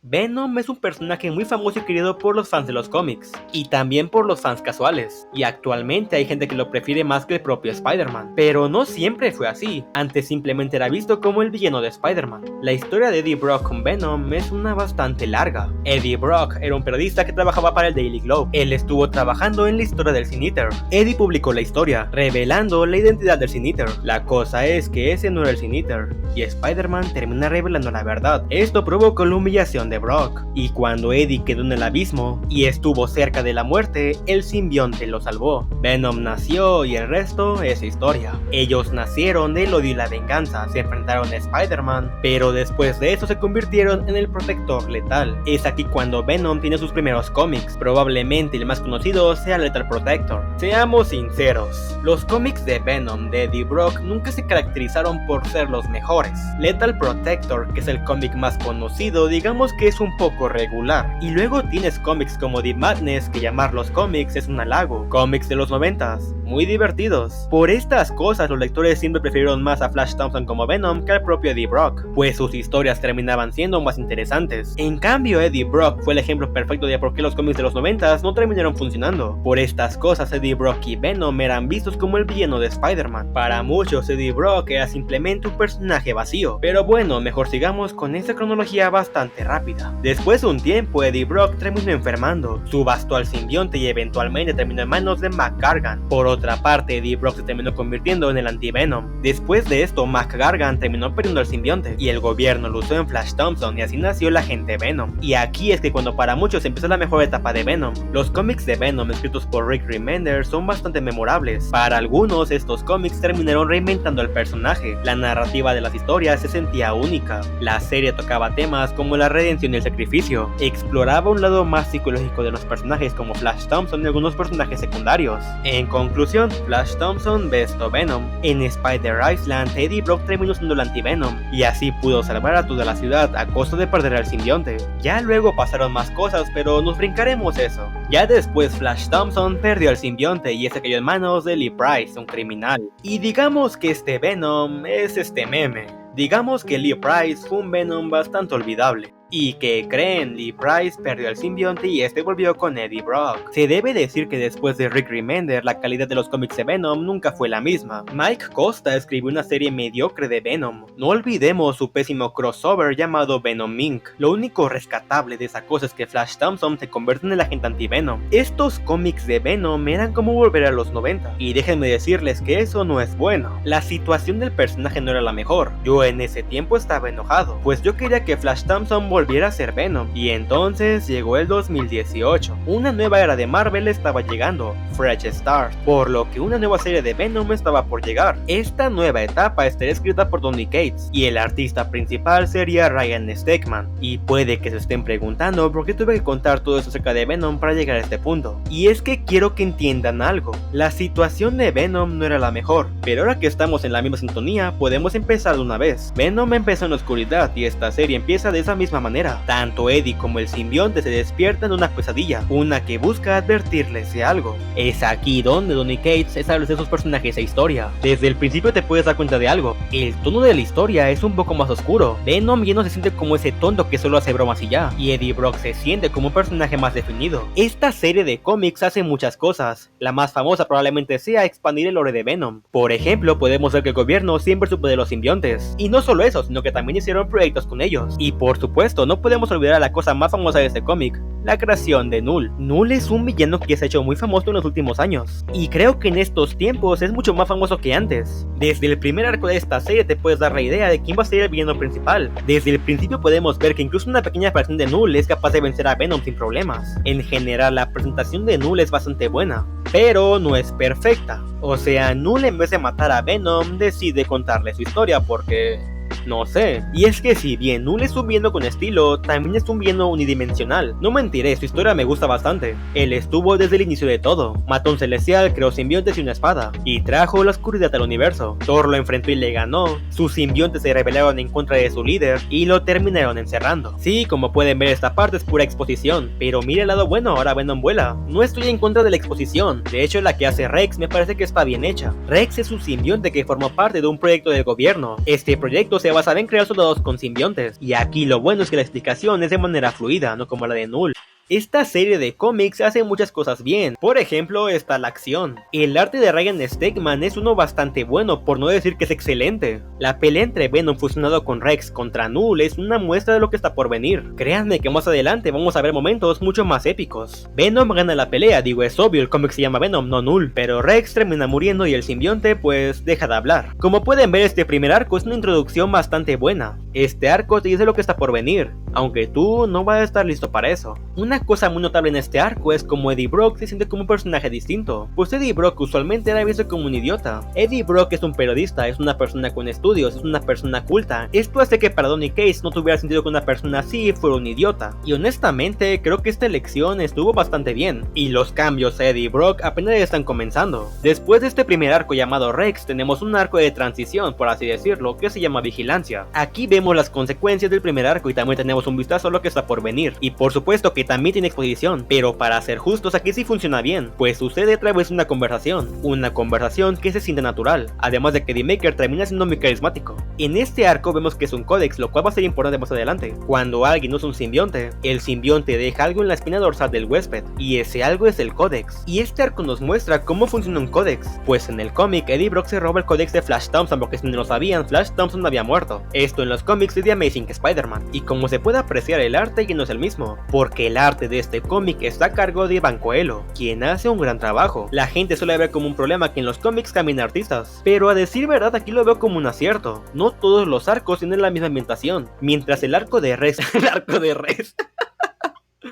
Venom es un personaje muy famoso y querido por los fans de los cómics, y también por los fans casuales, y actualmente hay gente que lo prefiere más que el propio Spider-Man, pero no siempre fue así, antes simplemente era visto como el villano de Spider-Man. La historia de Eddie Brock con Venom es una bastante larga. Eddie Brock era un periodista que trabajaba para el Daily Globe. Él estuvo trabajando en la historia del Sin Eater. Eddie publicó la historia, revelando la identidad del Sin Eater. La cosa es que ese no era el Sin Eater, y Spider-Man termina revelando la verdad. Esto provocó la humillación de Brock, y cuando Eddie quedó en el abismo y estuvo cerca de la muerte, el simbionte lo salvó. Venom nació y el resto es historia. Ellos nacieron del odio y la venganza, se enfrentaron a Spider-Man, pero después de eso se convirtieron en el protector letal. Es aquí cuando Venom tiene sus primeros cómics, probablemente el más conocido sea Lethal Protector. Seamos sinceros, los cómics de Venom de Eddie Brock nunca se caracterizaron por ser los mejores. Lethal Protector, que es el cómic más conocido, digamos que es un poco regular. Y luego tienes cómics como The Madness, que llamarlos cómics es un halago. Cómics de los 90s, muy divertidos. Por estas cosas los lectores siempre prefirieron más a Flash Thompson como Venom que al propio Eddie Brock, pues sus historias terminaban siendo más interesantes. En cambio, Eddie Brock fue el ejemplo perfecto de por qué los cómics de los 90s no terminaron funcionando. Por estas cosas, Eddie Brock y Venom eran vistos como el villano de Spider-Man. Para muchos, Eddie Brock era simplemente un personaje vacío. Pero bueno, mejor sigamos con esta cronología bastante rápida. Después de un tiempo, Eddie Brock terminó enfermando, subastó al simbionte y eventualmente terminó en manos de Mac Gargan. Por otra parte, Eddie Brock se terminó convirtiendo en el anti-Venom. Después de esto, Mac Gargan terminó perdiendo al simbionte y el gobierno lo usó en Flash Thompson, y así nació el agente Venom. Y aquí es que cuando para muchos empezó la mejor etapa de Venom. Los cómics de Venom escritos por Rick Remender son bastante memorables. Para algunos, estos cómics terminaron reinventando al personaje. La narrativa de las historias se sentía única. La serie tocaba temas como la redención y el sacrificio, exploraba un lado más psicológico de los personajes como Flash Thompson y algunos personajes secundarios. En conclusión, Flash Thompson besó Venom. En Spider Island, Eddie Brock terminó siendo el anti-Venom, y así pudo salvar a toda la ciudad a costa de perder al simbionte. Ya luego pasaron más cosas, pero nos brincaremos eso. Ya después, Flash Thompson perdió al simbionte y ese cayó en manos de Lee Price, un criminal. Y digamos que este Venom es este meme. Digamos que Lee Price fue un Venom bastante olvidable. ¿Y que creen? Lee Price perdió al simbionte y este volvió con Eddie Brock. Se debe decir que después de Rick Remender, la calidad de los cómics de Venom nunca fue la misma. Mike Costa escribió una serie mediocre de Venom. No olvidemos su pésimo crossover llamado Venom Inc. Lo único rescatable de esa cosa es que Flash Thompson se convierte en el agente anti-Venom. Estos cómics de Venom eran como volver a los 90, y déjenme decirles que eso no es bueno. La situación del personaje no era la mejor. Yo en ese tiempo estaba enojado, pues yo quería que Flash Thompson volviera a ser Venom. Y entonces llegó el 2018. Una nueva era de Marvel estaba llegando, Fresh Start, por lo que una nueva serie de Venom estaba por llegar. Esta nueva etapa estaría escrita por Donny Cates, y el artista principal sería Ryan Stegman. Y puede que se estén preguntando por qué tuve que contar todo eso acerca de Venom para llegar a este punto. Y es que quiero que entiendan algo. La situación de Venom no era la mejor, pero ahora que estamos en la misma sintonía, podemos empezar de una vez. Venom empezó en la oscuridad y esta serie empieza de esa misma manera. Tanto Eddie como el simbionte se despiertan de una pesadilla, una que busca advertirles de algo. Es aquí donde Donny Cates establece sus personajes e historia. Desde el principio te puedes dar cuenta de algo. El tono de la historia es un poco más oscuro. Venom ya no se siente como ese tonto que solo hace bromas y ya, y Eddie Brock se siente como un personaje más definido. Esta serie de cómics hace muchas cosas. La más famosa probablemente sea expandir el lore de Venom. Por ejemplo, podemos ver que el gobierno siempre supo de los simbiontes. Y no solo eso, sino que también hicieron proyectos con ellos. Y por supuesto, no podemos olvidar a la cosa más famosa de este cómic, la creación de Null. Null es un villano que se ha hecho muy famoso en los últimos años, y creo que en estos tiempos es mucho más famoso que antes. Desde el primer arco de esta serie te puedes dar la idea de quién va a ser el villano principal. Desde el principio podemos ver que incluso una pequeña fracción de Null es capaz de vencer a Venom sin problemas. En general, la presentación de Null es bastante buena, pero no es perfecta. O sea, Null en vez de matar a Venom decide contarle su historia porque... no sé. Y es que si bien Null es un villano con estilo, también es un villano unidimensional. No mentiré, su historia me gusta bastante. Él estuvo desde el inicio de todo. Mató a un celestial, creó simbiontes y una espada, y trajo la oscuridad al universo. Thor lo enfrentó y le ganó. Sus simbiontes se rebelaron en contra de su líder y lo terminaron encerrando. Sí, como pueden ver, esta parte es pura exposición, pero mire el lado bueno, ahora Venom vuela. No estoy en contra de la exposición. De hecho, la que hace Rex me parece que está bien hecha. Rex es un simbionte que formó parte de un proyecto del gobierno. Este proyecto se basada en crear soldados con simbiontes. Y aquí lo bueno es que la explicación es de manera fluida, no como la de Null. Esta serie de cómics hace muchas cosas bien. Por ejemplo, está la acción. El arte de Ryan Stegman es uno bastante bueno, por no decir que es excelente. La pelea entre Venom fusionado con Rex contra Null es una muestra de lo que está por venir. Créanme que más adelante vamos a ver momentos mucho más épicos. Venom gana la pelea, digo, es obvio, el cómic se llama Venom, no Null, pero Rex termina muriendo y el simbionte pues deja de hablar. Como pueden ver, este primer arco es una introducción bastante buena. Este arco te dice lo que está por venir, aunque tú no vas a estar listo para eso. Una cosa muy notable en este arco es como Eddie Brock se siente como un personaje distinto, pues Eddie Brock usualmente era visto como un idiota. Eddie Brock es un periodista, es una persona con estudios, es una persona culta. Esto hace que para Donny Cates no tuviera sentido que una persona así fuera un idiota. Y honestamente creo que esta elección estuvo bastante bien, y los cambios a Eddie Brock apenas están comenzando. Después de este primer arco llamado Rex, tenemos un arco de transición, por así decirlo, que se llama Vigilancia. Aquí vemos las consecuencias del primer arco y también tenemos un vistazo a lo que está por venir. Y por supuesto que también tiene exposición, pero para ser justos aquí sí funciona bien, pues sucede a través de una conversación que se siente natural, además de que The Maker termina siendo muy carismático. En este arco vemos que es un códex, lo cual va a ser importante más adelante. Cuando alguien usa un simbionte, el simbionte deja algo en la espina dorsal del huésped, y ese algo es el códex. Y este arco nos muestra cómo funciona un códex, pues en el cómic Eddie Brock se roba el códex de Flash Thompson, porque si no lo sabían, Flash Thompson había muerto. Esto en los cómics es de Amazing Spider-Man, y como se puede apreciar, el arte ya no es el mismo, porque el arte de este cómic está a cargo de Ivan Coelho, quien hace un gran trabajo. La gente suele ver como un problema que en los cómics cambien artistas, pero a decir verdad aquí lo veo como un acierto. No todos los arcos tienen la misma ambientación, mientras el arco de Res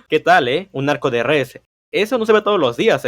¿qué tal, un arco de Res? Eso no se ve todos los días,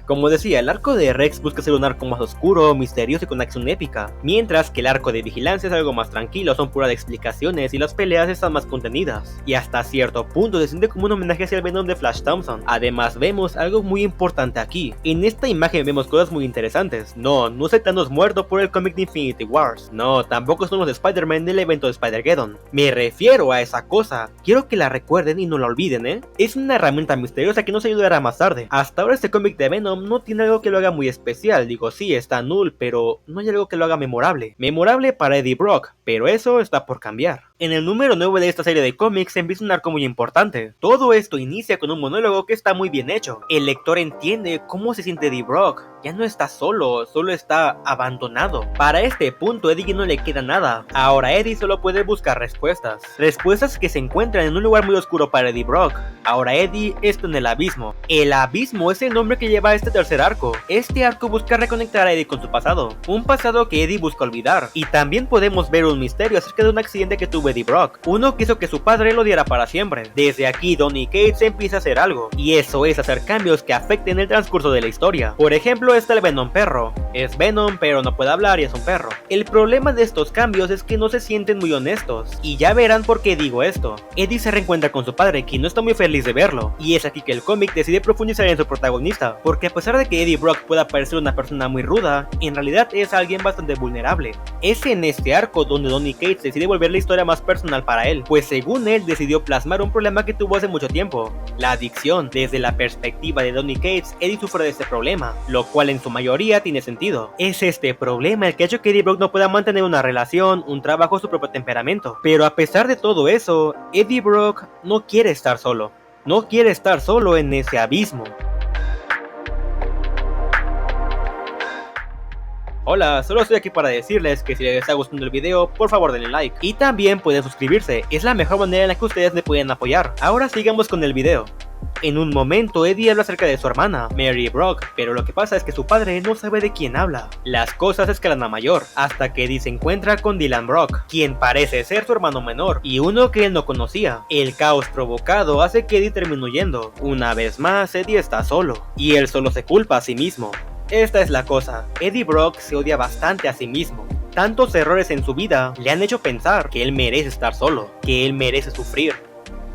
como decía, el arco de Rex busca ser un arco más oscuro, misterioso y con acción épica, mientras que el arco de Vigilancia es algo más tranquilo, son puras explicaciones y las peleas están más contenidas, y hasta cierto punto se siente como un homenaje hacia el Venom de Flash Thompson. Además vemos algo muy importante aquí. En esta imagen vemos cosas muy interesantes. No es el Thanos muerto por el cómic de Infinity Wars, no, tampoco son los Spider-Man del evento de Spider-Geddon. Me refiero a esa cosa, quiero que la recuerden y no la olviden, es una herramienta misteriosa que nos ayudará más tarde. Hasta ahora este cómic de Venom no tiene algo que lo haga muy especial, digo sí, está Null, pero no hay algo que lo haga memorable. Memorable para Eddie Brock, pero eso está por cambiar. En el número 9 de esta serie de cómics empieza un arco muy importante. Todo esto inicia con un monólogo que está muy bien hecho. El lector entiende cómo se siente Eddie Brock. Ya no está solo está abandonado. Para este punto Eddie ya no le queda nada. Ahora Eddie solo puede buscar respuestas. Respuestas que se encuentran en un lugar muy oscuro para Eddie Brock. Ahora Eddie está en el abismo. El abismo es el nombre que lleva este tercer arco. Este arco busca reconectar a Eddie con su pasado. Un pasado que Eddie busca olvidar. Y también podemos ver un misterio acerca de un accidente que tuvo Eddie Brock. Uno que hizo que su padre lo odiara para siempre. Desde aquí Donny Cates empieza a hacer algo. Y eso es hacer cambios que afecten el transcurso de la historia. Por ejemplo, está el Venom perro. Es Venom pero no puede hablar y es un perro. El problema de estos cambios es que no se sienten muy honestos. Y ya verán por qué digo esto. Eddie se reencuentra con su padre, quien no está muy feliz de verlo. Y es aquí que el cómic decide profundizar en su protagonista. Porque a pesar de que Eddie Brock pueda parecer una persona muy ruda, en realidad es alguien bastante vulnerable. Es en este arco donde Donny Cates decide volver la historia más personal para él, pues según él decidió plasmar un problema que tuvo hace mucho tiempo, la adicción. Desde la perspectiva de Donny Cates, Eddie sufre de este problema, lo cual en su mayoría tiene sentido. Es este problema el que ha hecho que Eddie Brock no pueda mantener una relación, un trabajo, su propio temperamento. Pero a pesar de todo eso, Eddie Brock no quiere estar solo. No quiere estar solo en ese abismo. Hola, solo estoy aquí para decirles que si les está gustando el video, por favor denle like. Y también pueden suscribirse, es la mejor manera en la que ustedes me pueden apoyar. Ahora sigamos con el video. En un momento Eddie habla acerca de su hermana, Mary Brock, pero lo que pasa es que su padre no sabe de quién habla. Las cosas escalan a mayor, hasta que Eddie se encuentra con Dylan Brock, quien parece ser su hermano menor, y uno que él no conocía. El caos provocado hace que Eddie termine huyendo. Una vez más, Eddie está solo, y él solo se culpa a sí mismo. Esta es la cosa, Eddie Brock se odia bastante a sí mismo. Tantos errores en su vida le han hecho pensar que él merece estar solo, que él merece sufrir,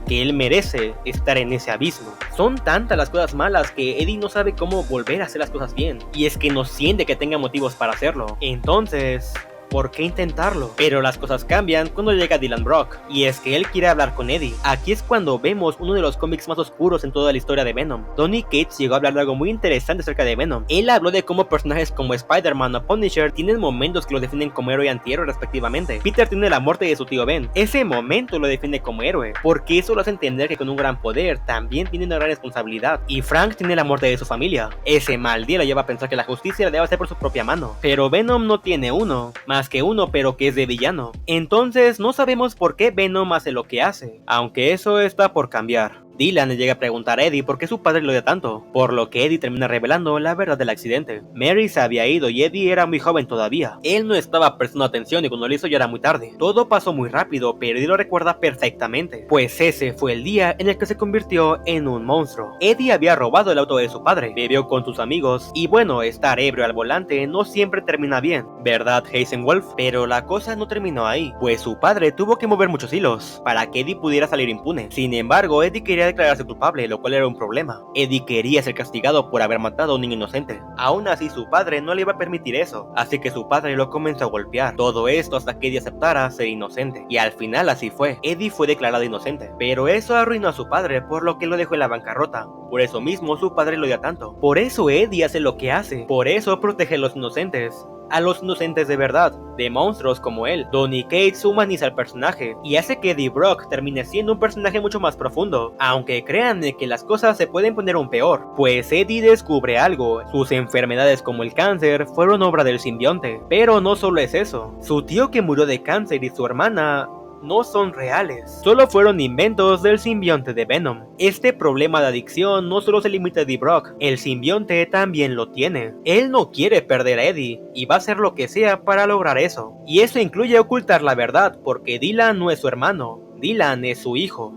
que él merece estar en ese abismo. Son tantas las cosas malas que Eddie no sabe cómo volver a hacer las cosas bien, y es que no siente que tenga motivos para hacerlo. Entonces, ¿por qué intentarlo? Pero las cosas cambian cuando llega Dylan Brock, y es que él quiere hablar con Eddie. Aquí es cuando vemos uno de los cómics más oscuros en toda la historia de Venom. Donny Cates llegó a hablar de algo muy interesante acerca de Venom. Él habló de cómo personajes como Spider-Man o Punisher tienen momentos que los definen como héroe y antihéroe respectivamente. Peter tiene la muerte de su tío Ben. Ese momento lo define como héroe, porque eso lo hace entender que con un gran poder también tiene una gran responsabilidad. Y Frank tiene la muerte de su familia. Ese mal día lo lleva a pensar que la justicia la debe hacer por su propia mano. Pero Venom no tiene uno, más que uno, pero que es de villano. Entonces no sabemos por qué Venom hace lo que hace, aunque eso está por cambiar. Dylan le llega a preguntar a Eddie por qué su padre lo odia tanto, por lo que Eddie termina revelando la verdad del accidente. Mary se había ido y Eddie era muy joven todavía. Él no estaba prestando atención y cuando lo hizo ya era muy tarde. Todo pasó muy rápido, pero Eddie lo recuerda perfectamente, pues ese fue el día en el que se convirtió en un monstruo. Eddie había robado el auto de su padre, bebió con sus amigos y bueno, estar ebrio al volante no siempre termina bien, ¿verdad, Heisenwolf? Pero la cosa no terminó ahí, pues su padre tuvo que mover muchos hilos para que Eddie pudiera salir impune. Sin embargo, Eddie quería declararse culpable, lo cual era un problema. Eddie quería ser castigado por haber matado a un niño inocente. Aún así, su padre no le iba a permitir eso, así que su padre lo comenzó a golpear. Todo esto hasta que Eddie aceptara ser inocente. Y al final así fue. Eddie fue declarado inocente. Pero eso arruinó a su padre, por lo que lo dejó en la bancarrota. Por eso mismo su padre lo odia tanto. Por eso Eddie hace lo que hace. Por eso protege a los inocentes. A los inocentes de verdad, de monstruos como él. Donny Cates humaniza al personaje y hace que Eddie Brock termine siendo un personaje mucho más profundo, aunque créanme que las cosas se pueden poner aún peor, pues Eddie descubre algo. Sus enfermedades como el cáncer fueron obra del simbionte, pero no solo es eso, su tío que murió de cáncer y su hermana no son reales, solo fueron inventos del simbionte de Venom. Este problema de adicción no solo se limita a Eddie Brock, el simbionte también lo tiene. Él no quiere perder a Eddie y va a hacer lo que sea para lograr eso. Y eso incluye ocultar la verdad, porque Dylan no es su hermano, Dylan es su hijo.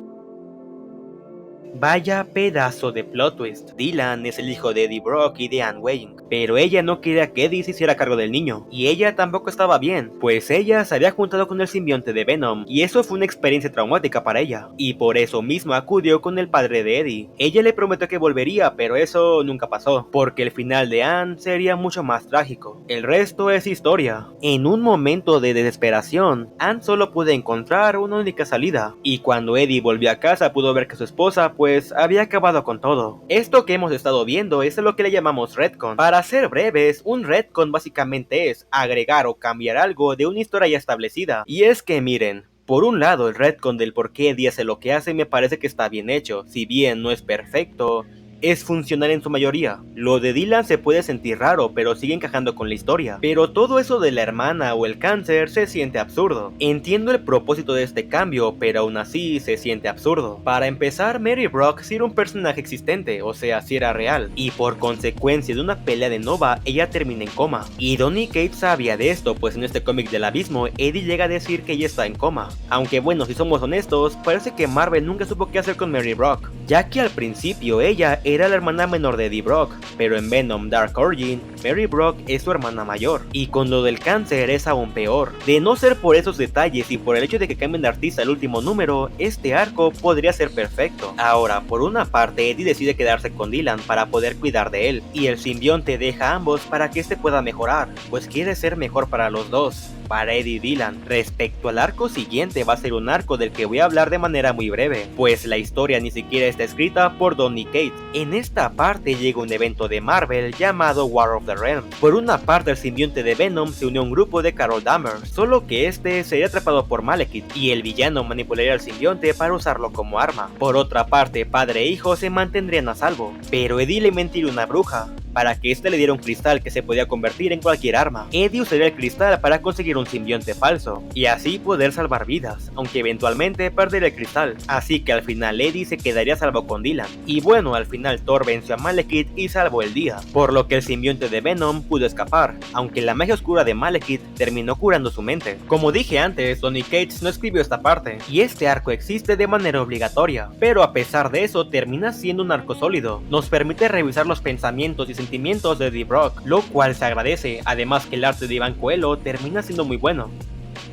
Vaya pedazo de plot twist. Dylan es el hijo de Eddie Brock y de Anne Weying, pero ella no quería que Eddie se hiciera cargo del niño, y ella tampoco estaba bien, pues ella se había juntado con el simbionte de Venom, y eso fue una experiencia traumática para ella, y por eso mismo acudió con el padre de Eddie. Ella le prometió que volvería, pero eso nunca pasó, porque el final de Anne sería mucho más trágico. El resto es historia. En un momento de desesperación, Anne solo pudo encontrar una única salida, y cuando Eddie volvió a casa pudo ver que su esposa pues había acabado con todo. Esto que hemos estado viendo es lo que le llamamos retcon. Para ser breves, un retcon básicamente es agregar o cambiar algo de una historia ya establecida. Y es que miren, por un lado el retcon del por qué Eddie hace lo que hace me parece que está bien hecho, si bien no es perfecto, es funcional en su mayoría. Lo de Dylan se puede sentir raro, pero sigue encajando con la historia. Pero todo eso de la hermana o el cáncer se siente absurdo. Entiendo el propósito de este cambio, pero aún así se siente absurdo. Para empezar, Mary Brock sí era un personaje existente, o sea, sí era real. Y por consecuencia de una pelea de Nova, ella termina en coma. Y Donny Cates sabía de esto, pues en este cómic del abismo, Eddie llega a decir que ella está en coma. Aunque bueno, si somos honestos, parece que Marvel nunca supo qué hacer con Mary Brock, ya que al principio ella era la hermana menor de Eddie Brock, pero en Venom Dark Origin, Mary Brock es su hermana mayor, y con lo del cáncer es aún peor. De no ser por esos detalles y por el hecho de que cambien de artista el último número, este arco podría ser perfecto. Ahora, por una parte, Eddie decide quedarse con Dylan para poder cuidar de él, y el simbionte deja a ambos para que este pueda mejorar, pues quiere ser mejor para los dos, para Eddie y Dylan. Respecto al arco siguiente, va a ser un arco del que voy a hablar de manera muy breve, pues la historia ni siquiera está escrita por Donny Cates. En esta parte llega un evento de Marvel llamado War of the Realms. Por una parte, el simbionte de Venom se unió a un grupo de Carol Danvers, solo que este sería atrapado por Malekith, y el villano manipularía al simbionte para usarlo como arma. Por otra parte, padre e hijo se mantendrían a salvo, pero Eddie le mentiría a una bruja para que éste le diera un cristal que se podía convertir en cualquier arma. Eddie usaría el cristal para conseguir un simbionte falso, y así poder salvar vidas, aunque eventualmente perdería el cristal, así que al final Eddie se quedaría a salvo con Dylan. Y bueno, al final Thor venció a Malekith y salvó el día, por lo que el simbionte de Venom pudo escapar, aunque la magia oscura de Malekith terminó curando su mente. Como dije antes, Donny Cates no escribió esta parte, y este arco existe de manera obligatoria, pero a pesar de eso termina siendo un arco sólido. Nos permite revisar los pensamientos y sentimientos de Eddie Brock, lo cual se agradece, además que el arte de Iván Coelho termina siendo muy bueno.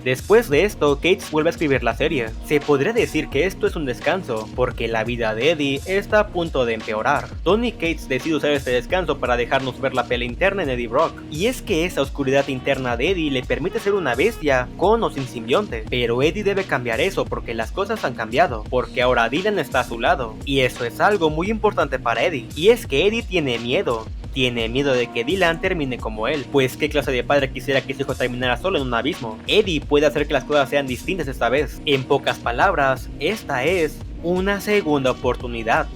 Después de esto, Cates vuelve a escribir la serie. Se podría decir que esto es un descanso, porque la vida de Eddie está a punto de empeorar. Tony Cates decide usar este descanso para dejarnos ver la pelea interna en Eddie Brock, y es que esa oscuridad interna de Eddie le permite ser una bestia, con o sin simbionte, pero Eddie debe cambiar eso porque las cosas han cambiado, porque ahora Dylan está a su lado, y eso es algo muy importante para Eddie, y es que Eddie tiene miedo de que Dylan termine como él, pues qué clase de padre quisiera que su hijo terminara solo en un abismo. Eddie puede hacer que las cosas sean distintas esta vez. En pocas palabras, esta es una segunda oportunidad.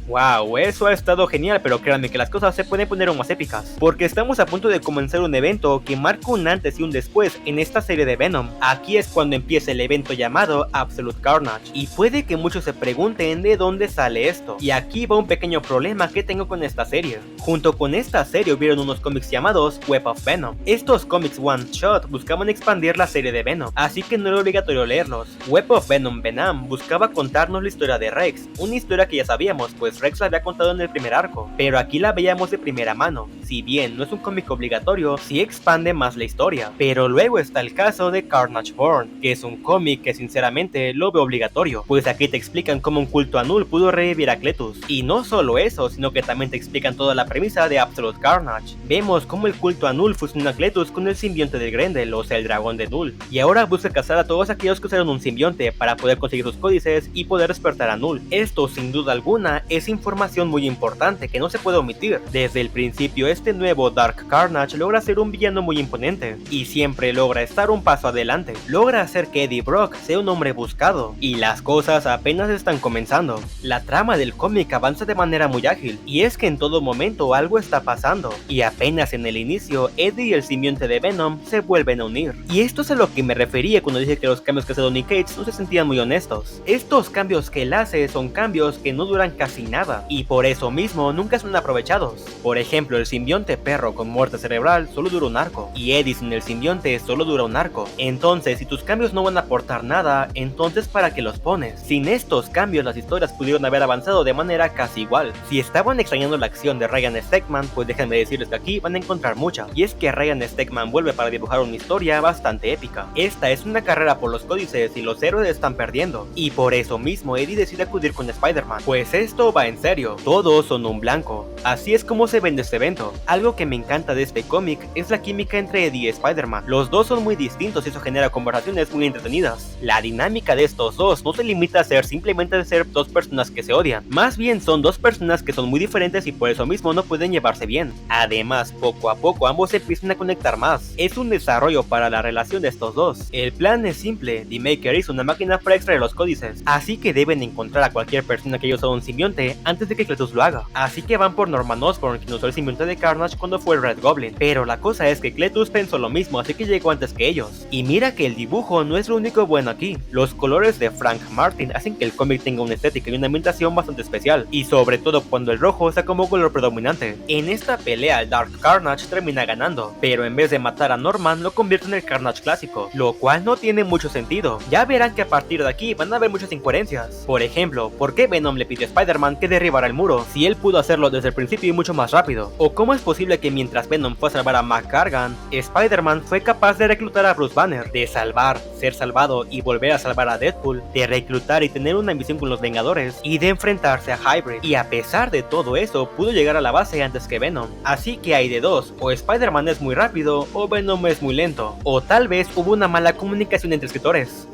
Wow, eso ha estado genial, pero créanme que las cosas se pueden poner aún más épicas, porque estamos a punto de comenzar un evento que marca un antes y un después en esta serie de Venom. Aquí es cuando empieza el evento llamado Absolute Carnage, y puede que muchos se pregunten de dónde sale esto, y aquí va un pequeño problema que tengo con esta serie. Junto con esta serie hubieron unos cómics llamados Web of Venom. Estos cómics one shot buscaban expandir la serie de Venom, así que no era obligatorio leerlos. Web of Venom Venom buscaba contarnos la historia de Rex, una historia que ya sabíamos, pues Rex la había contado en el primer arco, pero aquí la veíamos de primera mano. Si bien no es un cómic obligatorio, sí expande más la historia. Pero luego está el caso de Carnage Born, que es un cómic que sinceramente lo veo obligatorio, pues aquí te explican cómo un culto a Null pudo revivir a Cletus. Y no solo eso, sino que también te explican toda la premisa de Absolute Carnage. Vemos cómo el culto a Null fusiona a Cletus con el simbionte de Grendel, o sea el dragón de Null, y ahora busca cazar a todos aquellos que usaron un simbionte para poder conseguir sus códices y poder despertar a Null. Esto sin duda alguna es información muy importante que no se puede omitir. Desde el principio este nuevo Dark Carnage logra ser un villano muy imponente, y siempre logra estar un paso adelante. Logra hacer que Eddie Brock sea un hombre buscado, y las cosas apenas están comenzando. La trama del cómic avanza de manera muy ágil, y es que en todo momento algo está pasando, y apenas en el inicio Eddie y el simbionte de Venom se vuelven a unir. Y esto es a lo que me refería cuando dije que los cambios que hace Tony Cates no se sentían muy honestos. Estos cambios que él hace son cambios que no duran casi nada, y por eso mismo nunca son aprovechados. Por ejemplo, el simbionte perro con muerte cerebral solo dura un arco, y Eddie sin el simbionte solo dura un arco. Entonces, si tus cambios no van a aportar nada, entonces ¿para qué los pones? Sin estos cambios las historias pudieron haber avanzado de manera casi igual. Si estaban extrañando la acción de Ryan Stegman, pues déjenme decirles que aquí van a encontrar mucha, y es que Ryan Stegman vuelve para dibujar una historia bastante épica. Esta es una carrera por los códices y los héroes están perdiendo, y por eso mismo Eddie decide acudir con Spider-Man, pues esto va en serio. Todos son un blanco. Así es como se vende este evento. Algo que me encanta de este cómic es la química entre Eddie y Spider-Man. Los dos son muy distintos y eso genera conversaciones muy entretenidas. La dinámica de estos dos no se limita a ser simplemente de ser dos personas que se odian. Más bien son dos personas que son muy diferentes y por eso mismo no pueden llevarse bien. Además, poco a poco ambos se empiezan a conectar más. Es un desarrollo para la relación de estos dos. El plan es simple. The Maker hizo una máquina para extraer los códices, así que deben encontrar a cualquier persona que haya usado un simbionte antes de que Cletus lo haga. Así que van por Norman Osborn, quien usó el simbionte de Carnage cuando fue el Red Goblin. Pero la cosa es que Cletus pensó lo mismo, así que llegó antes que ellos. Y mira que el dibujo no es lo único bueno aquí. Los colores de Frank Martin hacen que el cómic tenga una estética y una ambientación bastante especial, y sobre todo cuando el rojo está como color predominante. En esta pelea el Dark Carnage termina ganando, pero en vez de matar a Norman lo convierte en el Carnage clásico, lo cual no tiene mucho sentido. Ya verán que a partir de aquí van a haber muchas incoherencias. Por ejemplo, ¿por qué Venom le pidió a Spider-Man que derribara el muro si él pudo hacerlo desde el principio y mucho más rápido? ¿O cómo es posible que mientras Venom fue a salvar a McGargan, Spider-Man fue capaz de reclutar a Bruce Banner, de salvar, ser salvado y volver a salvar a Deadpool, de reclutar y tener una misión con los Vengadores y de enfrentarse a Hybrid? Y a pesar de todo eso, pudo llegar a la base antes que Venom. Así que hay de dos, o Spider-Man es muy rápido o Venom es muy lento, o tal vez hubo una mala comunicación entre escritores.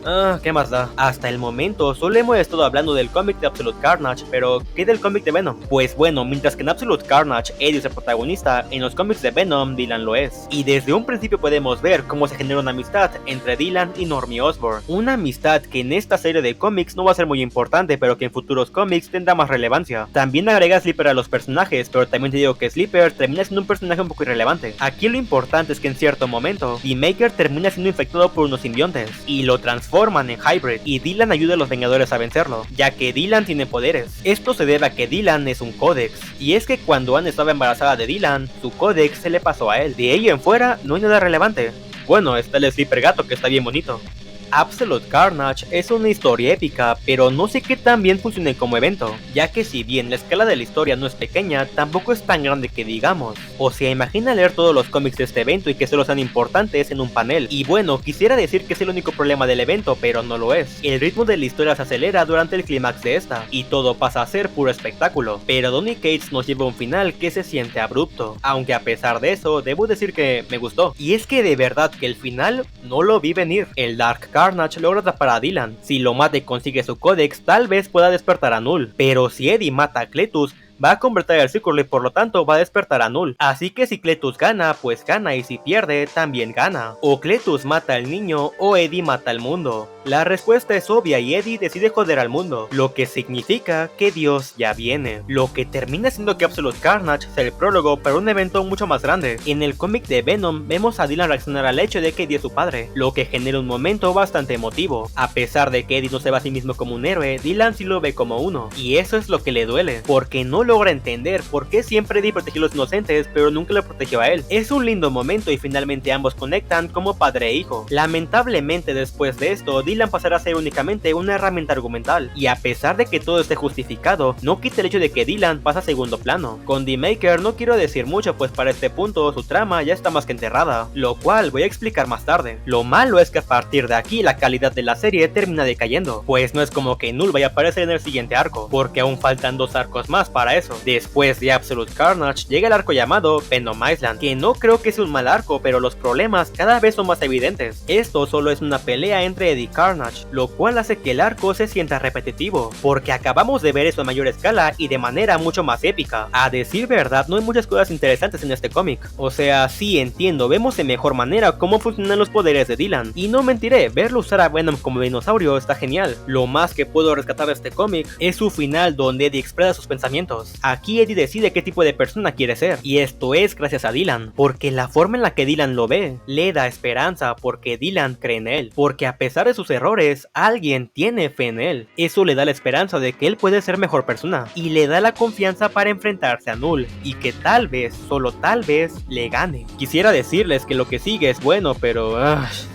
¿Qué más da? Hasta el momento solo hemos estado hablando del cómic de Absolute Carnage, pero ¿qué del cómic de Venom? Pues bueno, mientras que en Absolute Carnage Eddie es el protagonista, en los cómics de Venom Dylan lo es. Y desde un principio podemos ver cómo se genera una amistad entre Dylan y Normie Osborn. Una amistad que en esta serie de cómics no va a ser muy importante, pero que en futuros cómics tendrá más relevancia. También agrega Sleeper a los personajes, pero también te digo que Sleeper termina siendo un personaje un poco irrelevante. Aquí lo importante es que en cierto momento, The Maker termina siendo infectado por unos simbiontes, y lo transforman en Hybrid, y Dylan ayuda a los Vengadores a vencerlo, ya que Dylan tiene poderes. Esto se debe a que Dylan es un Codex, y es que cuando Anne estaba embarazada de Dylan, su Codex se le pasó a él. De ahí en fuera, no hay nada relevante. Bueno, está el Sleeper gato que está bien bonito. Absolute Carnage es una historia épica, pero no sé qué tan bien funcione como evento, ya que si bien la escala de la historia no es pequeña, tampoco es tan grande que digamos. O sea, imagina leer todos los cómics de este evento y que solo sean importantes en un panel. Y bueno, quisiera decir que es el único problema del evento, pero no lo es. El ritmo de la historia se acelera durante el clímax de esta, y todo pasa a ser puro espectáculo. Pero Donny Cates nos lleva a un final que se siente abrupto, aunque a pesar de eso, debo decir que me gustó. Y es que de verdad que el final no lo vi venir. El Dark Carnage logra atrapar a Dylan. Si lo mata y consigue su códex, tal vez pueda despertar a Null. Pero si Eddie mata a Cletus, va a convertir el círculo y por lo tanto va a despertar a Null. Así que si Cletus gana, pues gana, y si pierde, también gana. O Cletus mata al niño o Eddie mata al mundo. La respuesta es obvia y Eddie decide joder al mundo, lo que significa que Dios ya viene. Lo que termina siendo que Absolute Carnage sea el prólogo para un evento mucho más grande. En el cómic de Venom vemos a Dylan reaccionar al hecho de que Eddie es su padre, lo que genera un momento bastante emotivo. A pesar de que Eddie no se ve a sí mismo como un héroe, Dylan sí lo ve como uno, y eso es lo que le duele, porque no logra entender por qué siempre Eddie protegió a los inocentes pero nunca lo protegió a él. Es un lindo momento y finalmente ambos conectan como padre e hijo. Lamentablemente después de esto, Dylan pasará a ser únicamente una herramienta argumental, y a pesar de que todo esté justificado, no quita el hecho de que Dylan pasa a segundo plano. Con The Maker no quiero decir mucho, pues para este punto su trama ya está más que enterrada, lo cual voy a explicar más tarde. Lo malo es que a partir de aquí la calidad de la serie termina decayendo, pues no es como que Null vaya a aparecer en el siguiente arco, porque aún faltan 2 arcos más para eso. Después de Absolute Carnage llega el arco llamado Venom Island, que no creo que sea un mal arco, pero los problemas cada vez son más evidentes. Esto solo es una pelea entre Eddie y Carnage, lo cual hace que el arco se sienta repetitivo, porque acabamos de ver eso a mayor escala y de manera mucho más épica. A decir verdad, no hay muchas cosas interesantes en este cómic. O sea, sí entiendo, vemos de mejor manera cómo funcionan los poderes de Dylan, y no mentiré, verlo usar a Venom como dinosaurio está genial. Lo más que puedo rescatar de este cómic es su final, donde Eddie expresa sus pensamientos. Aquí Eddie decide qué tipo de persona quiere ser, y esto es gracias a Dylan, porque la forma en la que Dylan lo ve le da esperanza, porque Dylan cree en él, porque a pesar de sus errores, alguien tiene fe en él. Eso le da la esperanza de que él puede ser mejor persona, y le da la confianza para enfrentarse a Null, y que tal vez, solo tal vez, le gane. Quisiera decirles que lo que sigue es bueno, pero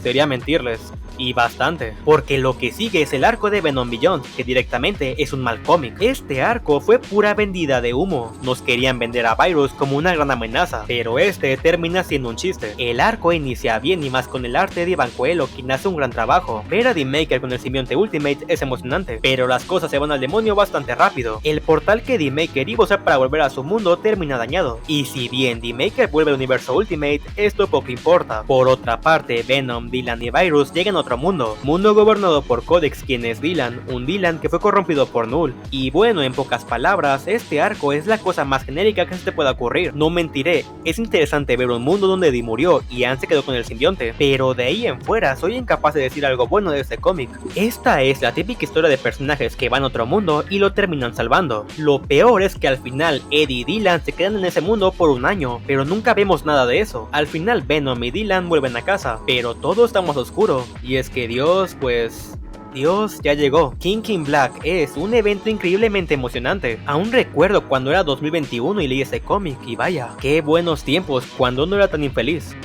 sería mentirles. Y bastante, porque lo que sigue es el arco de Venom Beyond, que directamente es un mal cómic. Este arco fue pura vendida de humo, nos querían vender a Virus como una gran amenaza, pero este termina siendo un chiste. El arco inicia bien y más con el arte de Ivan Coelho, quien hace un gran trabajo. Ver a The Maker con el simbionte Ultimate es emocionante, pero las cosas se van al demonio bastante rápido. El portal que The Maker iba a usar para volver a su mundo termina dañado, y si bien The Maker vuelve al universo Ultimate, esto poco importa. Por otra parte, Venom, Dylan y Virus llegan a otro mundo gobernado por Codex, quien es Dylan, un Dylan que fue corrompido por Null. Y bueno, en pocas palabras, este arco es la cosa más genérica que se te pueda ocurrir. No mentiré, es interesante ver un mundo donde Eddie murió y Anne se quedó con el simbionte, pero de ahí en fuera soy incapaz de decir algo bueno de este cómic. Esta es la típica historia de personajes que van a otro mundo y lo terminan salvando. Lo peor es que al final Eddie y Dylan se quedan en ese mundo por un año, pero nunca vemos nada de eso. Al final Venom y Dylan vuelven a casa, pero todo está más oscuro, y es que Dios, pues... Dios ya llegó. King in Black es un evento increíblemente emocionante. Aún recuerdo cuando era 2021 y leí ese cómic, y vaya, qué buenos tiempos cuando no era tan infeliz.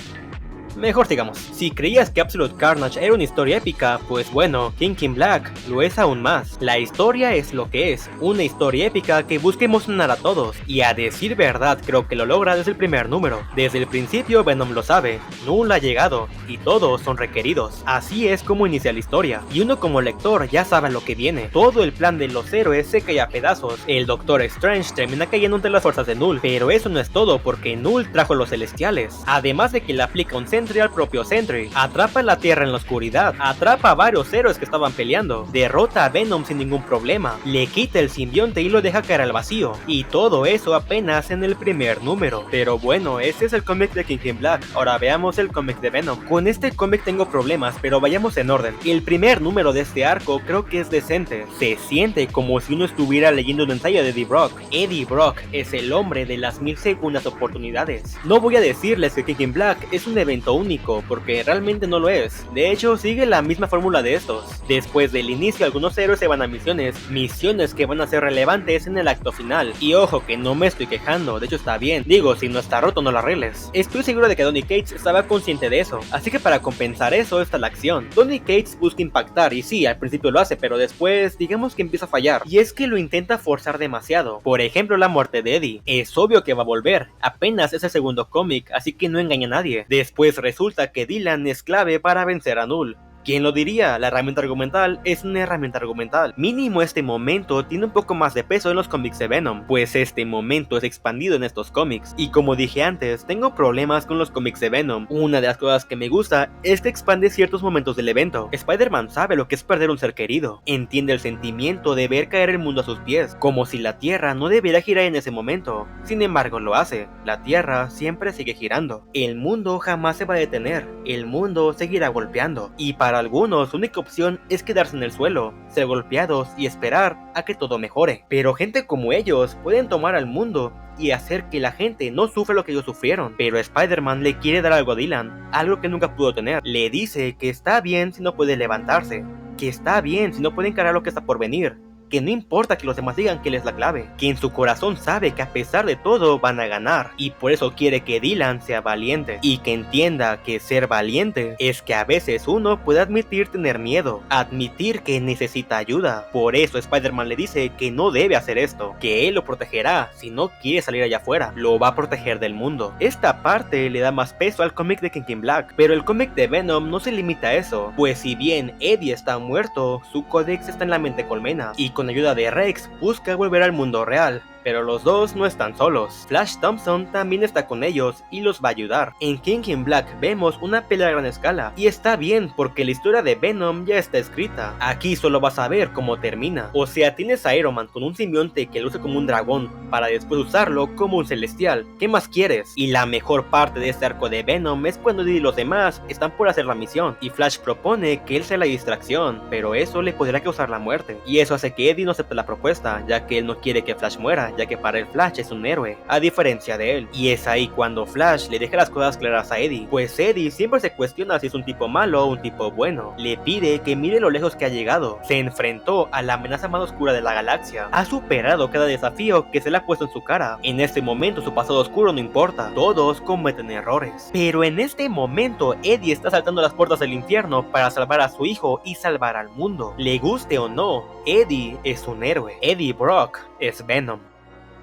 Mejor sigamos. Si creías que Absolute Carnage era una historia épica, pues bueno, King in Black lo es aún más. La historia es lo que es, una historia épica que busca emocionar a todos, y a decir verdad creo que lo logra desde el primer número. Desde el principio Venom lo sabe, Null ha llegado, y todos son requeridos. Así es como inicia la historia, y uno como lector ya sabe lo que viene. Todo el plan de los héroes se cae a pedazos, el Doctor Strange termina cayendo entre las fuerzas de Null, pero eso no es todo, porque Null trajo los celestiales, además de que le aplica un Sentry al propio Sentry, atrapa la Tierra en la oscuridad, atrapa a varios héroes que estaban peleando, derrota a Venom sin ningún problema, le quita el simbionte y lo deja caer al vacío, y todo eso apenas en el primer número. Pero bueno, ese es el cómic de King in Black. Ahora veamos el cómic de Venom. Con este cómic tengo problemas, pero vayamos en orden. El primer número de este arco creo que es decente, se siente como si uno estuviera leyendo un ensayo de Eddie Brock. Eddie Brock es el hombre de las 1000 segundas oportunidades. No voy a decirles que King in Black es un evento único, porque realmente no lo es. De hecho, sigue la misma fórmula de estos. Después del inicio, algunos héroes se van a misiones que van a ser relevantes en el acto final. Y ojo que no me estoy quejando, de hecho está bien. Digo, si no está roto no lo arregles. Estoy seguro de que Donny Cates estaba consciente de eso, así que para compensar eso está la acción. Donny Cates busca impactar y sí, al principio lo hace, pero después digamos que empieza a fallar. Y es que lo intenta forzar demasiado. Por ejemplo, la muerte de Eddie. Es obvio que va a volver, apenas es el segundo cómic, así que no engaña a nadie. Después resulta que Dylan es clave para vencer a Null. ¿Quién lo diría? La herramienta argumental es una herramienta argumental. Mínimo este momento tiene un poco más de peso en los cómics de Venom, pues este momento es expandido en estos cómics. Y como dije antes, tengo problemas con los cómics de Venom. Una de las cosas que me gusta es que expande ciertos momentos del evento. Spider-Man sabe lo que es perder un ser querido. Entiende el sentimiento de ver caer el mundo a sus pies, como si la Tierra no debiera girar en ese momento. Sin embargo lo hace. La Tierra siempre sigue girando. El mundo jamás se va a detener. El mundo seguirá golpeando. Y para algunos, su única opción es quedarse en el suelo, ser golpeados y esperar a que todo mejore. Pero gente como ellos pueden tomar al mundo y hacer que la gente no sufra lo que ellos sufrieron. Pero Spider-Man le quiere dar algo a Dylan, algo que nunca pudo tener. Le dice que está bien si no puede levantarse, que está bien si no puede encarar lo que está por venir, que no importa que los demás digan que él es la clave, que en su corazón sabe que a pesar de todo van a ganar, y por eso quiere que Dylan sea valiente, y que entienda que ser valiente es que a veces uno puede admitir tener miedo, admitir que necesita ayuda. Por eso Spider-Man le dice que no debe hacer esto, que él lo protegerá si no quiere salir allá afuera, lo va a proteger del mundo. Esta parte le da más peso al cómic de King in Black, pero el cómic de Venom no se limita a eso, pues si bien Eddie está muerto, su códex está en la mente colmena, y con ayuda de Rex busca volver al mundo real. Pero los dos no están solos. Flash Thompson también está con ellos y los va a ayudar. En King in Black vemos una pelea a gran escala, y está bien porque la historia de Venom ya está escrita. Aquí solo vas a ver cómo termina. O sea, tienes a Iron Man con un simbionte que luce como un dragón para después usarlo como un celestial. ¿Qué más quieres? Y la mejor parte de este arco de Venom es cuando Eddie y los demás están por hacer la misión, y Flash propone que él sea la distracción, pero eso le podría causar la muerte. Y eso hace que Eddie no acepte la propuesta, ya que él no quiere que Flash muera, ya que para el Flash es un héroe, a diferencia de él. Y es ahí cuando Flash le deja las cosas claras a Eddie, pues Eddie siempre se cuestiona si es un tipo malo o un tipo bueno. Le pide que mire lo lejos que ha llegado, se enfrentó a la amenaza más oscura de la galaxia, ha superado cada desafío que se le ha puesto en su cara. En este momento su pasado oscuro no importa, todos cometen errores. Pero en este momento Eddie está saltando las puertas del infierno para salvar a su hijo y salvar al mundo. Le guste o no, Eddie es un héroe. Eddie Brock es Venom.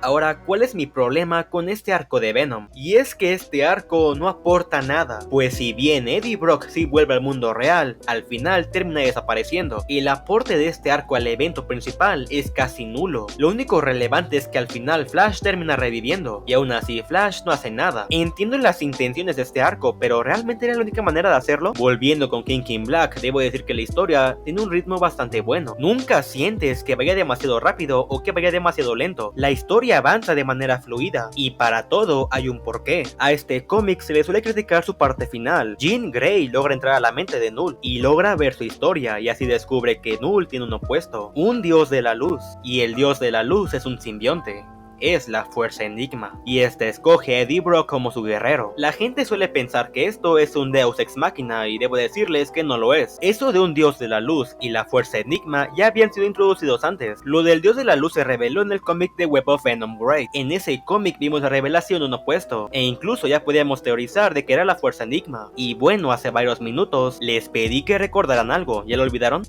Ahora, ¿cuál es mi problema con este arco de Venom? Y es que este arco no aporta nada, pues si bien Eddie Brock sí vuelve al mundo real, al final termina desapareciendo. El aporte de este arco al evento principal es casi nulo. Lo único relevante es que al final Flash termina reviviendo, y aún así Flash no hace nada. Entiendo las intenciones de este arco, pero ¿realmente era la única manera de hacerlo? Volviendo con King in Black, debo decir que la historia tiene un ritmo bastante bueno. Nunca sientes que vaya demasiado rápido o que vaya demasiado lento. La historia avanza de manera fluida, y para todo hay un porqué. A este cómic se le suele criticar su parte final. Jean Grey logra entrar a la mente de Null y logra ver su historia, y así descubre que Null tiene un opuesto, un dios de la luz, y el dios de la luz es un simbionte. Es la Fuerza Enigma, y este escoge a Eddie Brock como su guerrero. La gente suele pensar que esto es un Deus Ex Machina, y debo decirles que no lo es. Eso de un dios de la luz y la Fuerza Enigma ya habían sido introducidos antes. Lo del dios de la luz se reveló en el cómic de Web of Venom Great. En ese cómic vimos la revelación de un opuesto, e incluso ya podíamos teorizar de que era la Fuerza Enigma. Y bueno, hace varios minutos les pedí que recordaran algo, ¿ya lo olvidaron?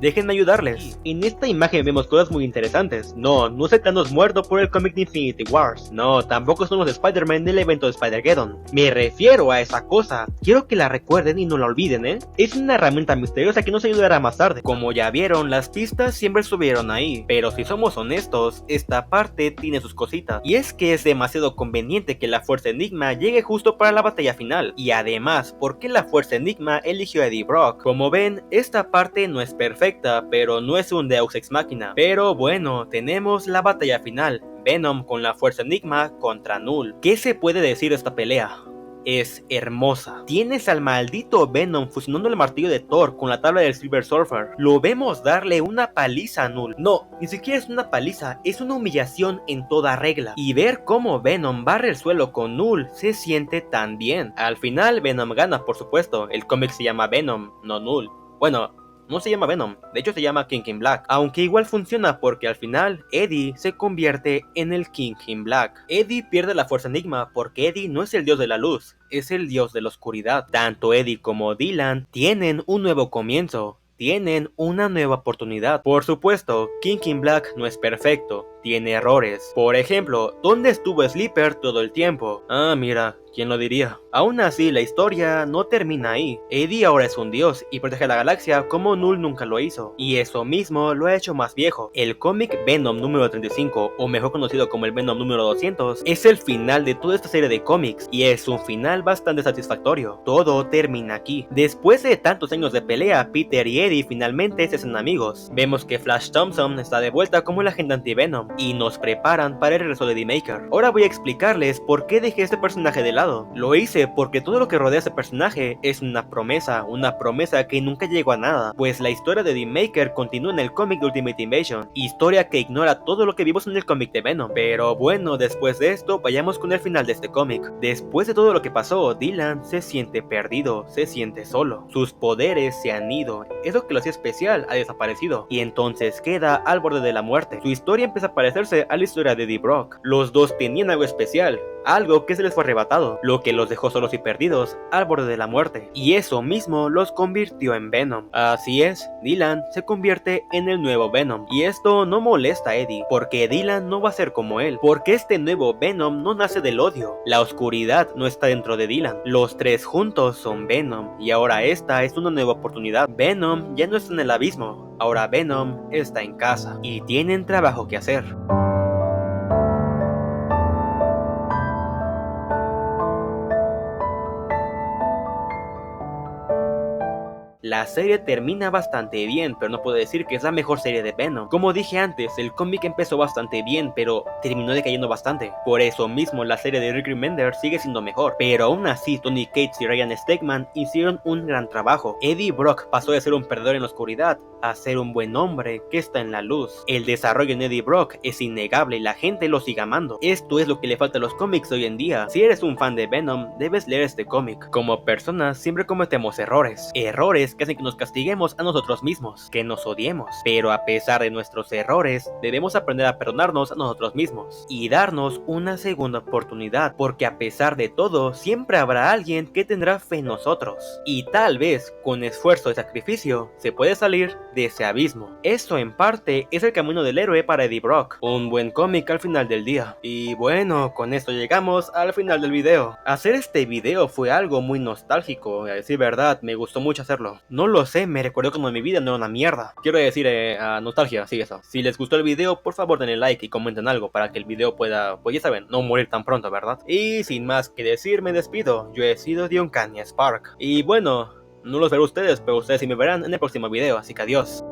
Déjenme ayudarles. En esta imagen vemos cosas muy interesantes. No es Thanos muerto por el cómic de Infinity Wars. No, tampoco son los Spider-Man del evento de Spider-Geddon. Me refiero a esa cosa. Quiero que la recuerden y no la olviden, ¿eh? Es una herramienta misteriosa que nos ayudará más tarde. Como ya vieron, las pistas siempre estuvieron ahí. Pero si somos honestos, esta parte tiene sus cositas. Y es que es demasiado conveniente que la Fuerza Enigma llegue justo para la batalla final. Y además, ¿por qué la Fuerza Enigma eligió a Eddie Brock? Como ven, esta parte no es perfecta, pero no es un Deus Ex Machina. Pero bueno, tenemos la batalla final. Venom con la Fuerza Enigma contra Null. ¿Qué se puede decir de esta pelea? es hermosa. Tienes al maldito Venom fusionando el martillo de Thor con la tabla del Silver Surfer. Lo vemos darle una paliza a Null. No, ni siquiera es una paliza, es una humillación en toda regla. Y ver cómo Venom barre el suelo con Null se siente tan bien. Al final Venom gana, por supuesto. El cómic se llama Venom, no Null. Bueno, no se llama Venom, de hecho se llama King in Black, aunque igual funciona porque al final Eddie se convierte en el King in Black. Eddie pierde la fuerza Enigma porque Eddie no es el dios de la luz, es el dios de la oscuridad. Tanto Eddie como Dylan tienen un nuevo comienzo, tienen una nueva oportunidad. Por supuesto, King in Black no es perfecto, tiene errores. Por ejemplo, ¿dónde estuvo Sleeper todo el tiempo? Ah, mira, ¿quién lo diría? Aún así, la historia no termina ahí. Eddie ahora es un dios y protege a la galaxia como Null nunca lo hizo. Y eso mismo lo ha hecho más viejo. El cómic Venom número 35, o mejor conocido como el Venom número 200, es el final de toda esta serie de cómics. Y es un final bastante satisfactorio. Todo termina aquí. Después de tantos años de pelea, Peter y Eddie finalmente se hacen amigos. Vemos que Flash Thompson está de vuelta como el agente anti-Venom y nos preparan para el regreso de Eddie Maker. Ahora voy a explicarles por qué dejé este personaje de lado. Lo hice porque todo lo que rodea a este personaje es una promesa que nunca llegó a nada, pues la historia de Eddie Maker continúa en el cómic de Ultimate Invasion, historia que ignora todo lo que vimos en el cómic de Venom. Pero bueno, después de esto, vayamos con el final de este cómic. Después de todo lo que pasó, Dylan se siente perdido, se siente solo. Sus poderes se han ido, eso que lo hacía especial ha desaparecido, y entonces queda al borde de la muerte. Su historia empieza a parecerse a la historia de Eddie Brock. Los dos tenían algo especial, algo que se les fue arrebatado, lo que los dejó solos y perdidos al borde de la muerte, y eso mismo los convirtió en Venom. Así es, Dylan se convierte en el nuevo Venom, y esto no molesta a Eddie, porque Dylan no va a ser como él, porque este nuevo Venom no nace del odio, la oscuridad no está dentro de Dylan, los tres juntos son Venom, y ahora esta es una nueva oportunidad. Venom ya no está en el abismo, ahora Venom está en casa, y tienen trabajo que hacer. La serie termina bastante bien, pero no puedo decir que es la mejor serie de Venom. Como dije antes, el cómic empezó bastante bien, pero terminó decayendo bastante. Por eso mismo, la serie de Rick Remender sigue siendo mejor. Pero aún así, Tony Cates y Ryan Stegman hicieron un gran trabajo. Eddie Brock pasó de ser un perdedor en la oscuridad a ser un buen hombre que está en la luz. El desarrollo en Eddie Brock es innegable y la gente lo sigue amando. Esto es lo que le falta a los cómics hoy en día. Si eres un fan de Venom, debes leer este cómic. Como personas siempre cometemos errores que hacen que nos castiguemos a nosotros mismos, que nos odiemos. Pero a pesar de nuestros errores, debemos aprender a perdonarnos a nosotros mismos y darnos una segunda oportunidad, porque a pesar de todo, siempre habrá alguien que tendrá fe en nosotros. Y tal vez, con esfuerzo y sacrificio, se puede salir de ese abismo. Eso en parte es el camino del héroe para Eddie Brock, un buen cómic al final del día. Y bueno, con esto llegamos al final del video. Hacer este video fue algo muy nostálgico, a decir verdad, me gustó mucho hacerlo. No lo sé, me recuerdo como mi vida no era una mierda. Quiero decir, nostalgia, sí, eso. Si les gustó el video, por favor denle like y comenten algo para que el video pueda, pues ya saben, no morir tan pronto, ¿verdad? Y sin más que decir, me despido. Yo he sido Dion Kanye Spark. Y bueno, no los veré ustedes, pero ustedes sí me verán en el próximo video, así que adiós.